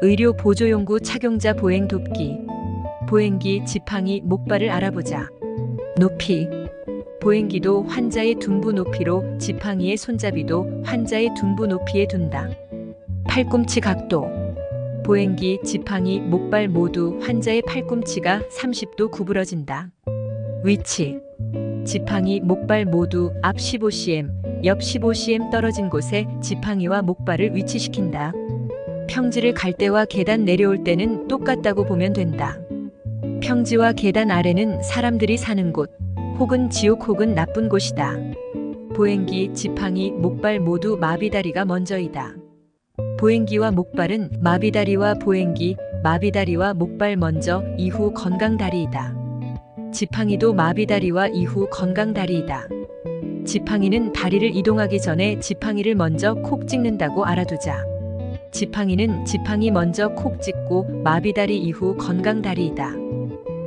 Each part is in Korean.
의료 보조용구 착용자 보행 돕기. 보행기 지팡이 목발을 알아보자. 높이. 보행기도 환자의 둔부 높이로 지팡이의 손잡이도 환자의 둔부 높이에 둔다. 팔꿈치 각도. 보행기, 지팡이, 목발 모두 환자의 팔꿈치가 30도 구부러진다. 위치. 지팡이, 목발 모두 앞 15cm, 옆 15cm 떨어진 곳에 지팡이와 목발을 위치시킨다. 평지를 갈 때와 계단 내려올 때는 똑같다고 보면 된다. 평지와 계단 아래는 사람들이 사는 곳, 혹은 지옥 혹은 나쁜 곳이다. 보행기, 지팡이, 목발 모두 마비다리가 먼저이다. 보행기와 목발은 마비다리와 보행기, 마비다리와 목발 먼저, 이후 건강다리이다. 지팡이도 마비다리와 이후 건강다리이다. 지팡이는 다리를 이동하기 전에 지팡이를 먼저 콕 찍는다고 알아두자. 지팡이는 지팡이 먼저 콕 찍고 마비다리 이후 건강다리이다.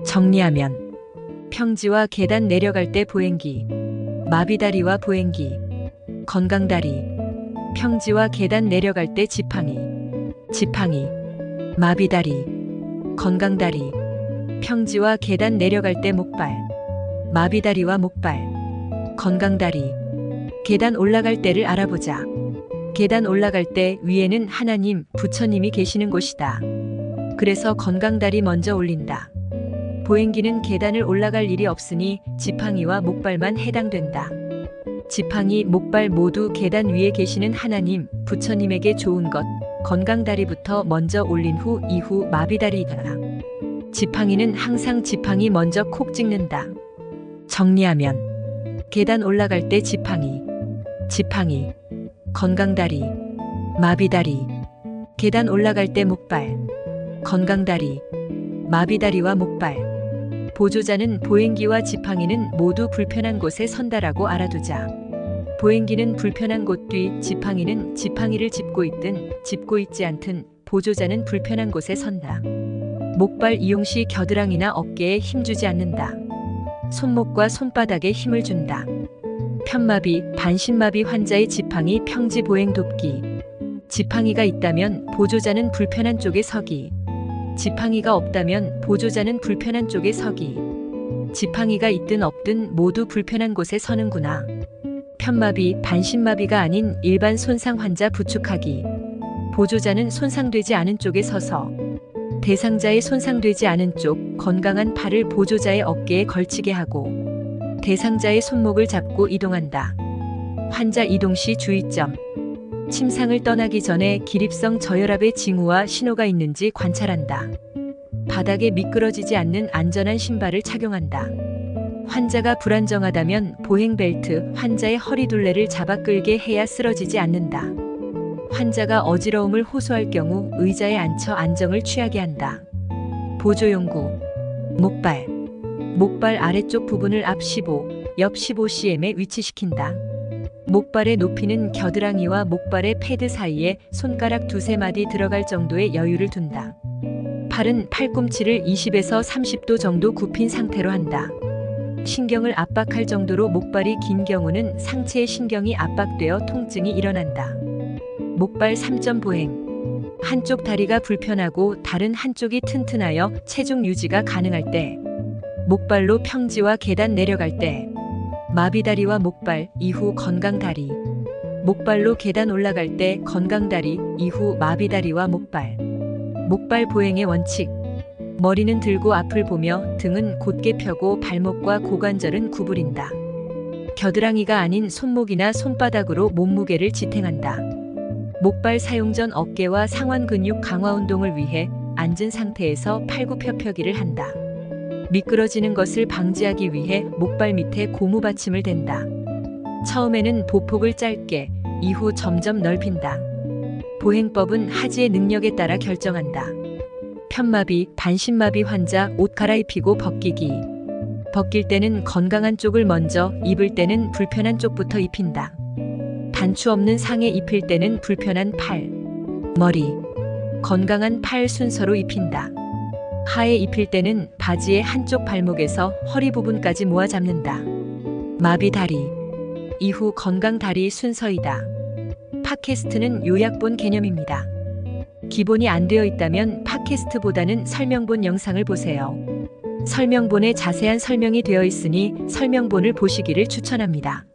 정리하면 평지와 계단 내려갈 때 보행기, 마비다리와 보행기, 건강다리. 평지와 계단 내려갈 때 지팡이, 지팡이, 마비다리, 건강다리. 평지와 계단 내려갈 때 목발, 마비다리와 목발, 건강다리. 계단 올라갈 때를 알아보자. 계단 올라갈 때 위에는 하나님, 부처님이 계시는 곳이다. 그래서 건강다리 먼저 올린다. 보행기는 계단을 올라갈 일이 없으니 지팡이와 목발만 해당된다. 지팡이, 목발 모두 계단 위에 계시는 하나님, 부처님에게 좋은 것, 건강다리부터 먼저 올린 후 이후 마비다리이다. 지팡이는 항상 지팡이 먼저 콕 찍는다. 정리하면 계단 올라갈 때 지팡이, 지팡이, 건강다리, 마비다리. 계단 올라갈 때 목발, 건강다리, 마비다리와 목발. 보조자는 보행기와 지팡이는 모두 불편한 곳에 선다라고 알아두자. 보행기는 불편한 곳 뒤, 지팡이는 지팡이를 짚고 있든 짚고 있지 않든 보조자는 불편한 곳에 선다. 목발 이용 시 겨드랑이나 어깨에 힘주지 않는다. 손목과 손바닥에 힘을 준다. 편마비, 반신마비 환자의 지팡이 평지 보행 돕기. 지팡이가 있다면 보조자는 불편한 쪽에 서기. 지팡이가 없다면 보조자는 불편한 쪽에 서기. 지팡이가 있든 없든 모두 불편한 곳에 서는구나. 편마비, 반신마비가 아닌 일반 손상 환자 부축하기. 보조자는 손상되지 않은 쪽에 서서 대상자의 손상되지 않은 쪽, 건강한 팔을 보조자의 어깨에 걸치게 하고 대상자의 손목을 잡고 이동한다. 환자 이동 시 주의점. 침상을 떠나기 전에 기립성 저혈압의 징후와 신호가 있는지 관찰한다. 바닥에 미끄러지지 않는 안전한 신발을 착용한다. 환자가 불안정하다면 보행벨트, 환자의 허리둘레를 잡아 끌게 해야 쓰러지지 않는다. 환자가 어지러움을 호소할 경우 의자에 앉혀 안정을 취하게 한다. 보조용구. 목발. 목발 아래쪽 부분을 앞 15, 옆 15cm에 위치시킨다. 목발의 높이는 겨드랑이와 목발의 패드 사이에 손가락 두세 마디 들어갈 정도의 여유를 둔다. 팔은 팔꿈치를 20에서 30도 정도 굽힌 상태로 한다. 신경을 압박할 정도로 목발이 긴 경우는 상체의 신경이 압박되어 통증이 일어난다. 목발 3점 보행. 한쪽 다리가 불편하고 다른 한쪽이 튼튼하여 체중 유지가 가능할 때. 목발로 평지와 계단 내려갈 때. 마비다리와 목발, 이후 건강다리. 목발로 계단 올라갈 때 건강다리, 이후 마비다리와 목발. 목발 보행의 원칙. 머리는 들고 앞을 보며 등은 곧게 펴고 발목과 고관절은 구부린다. 겨드랑이가 아닌 손목이나 손바닥으로 몸무게를 지탱한다. 목발 사용 전 어깨와 상완 근육 강화 운동을 위해 앉은 상태에서 팔굽혀펴기를 한다. 미끄러지는 것을 방지하기 위해 목발 밑에 고무 받침을 댄다. 처음에는 보폭을 짧게, 이후 점점 넓힌다. 보행법은 하지의 능력에 따라 결정한다. 편마비, 반신마비 환자 옷 갈아입히고 벗기기. 벗길 때는 건강한 쪽을 먼저, 입을 때는 불편한 쪽부터 입힌다. 단추 없는 상에 입힐 때는 불편한 팔, 머리, 건강한 팔 순서로 입힌다. 하에 입힐 때는 바지의 한쪽 발목에서 허리 부분까지 모아 잡는다. 마비 다리, 이후 건강 다리 순서이다. 팟캐스트는 요약본 개념입니다. 기본이 안 되어 있다면 팟캐스트보다는 설명본 영상을 보세요. 설명본에 자세한 설명이 되어 있으니 설명본을 보시기를 추천합니다.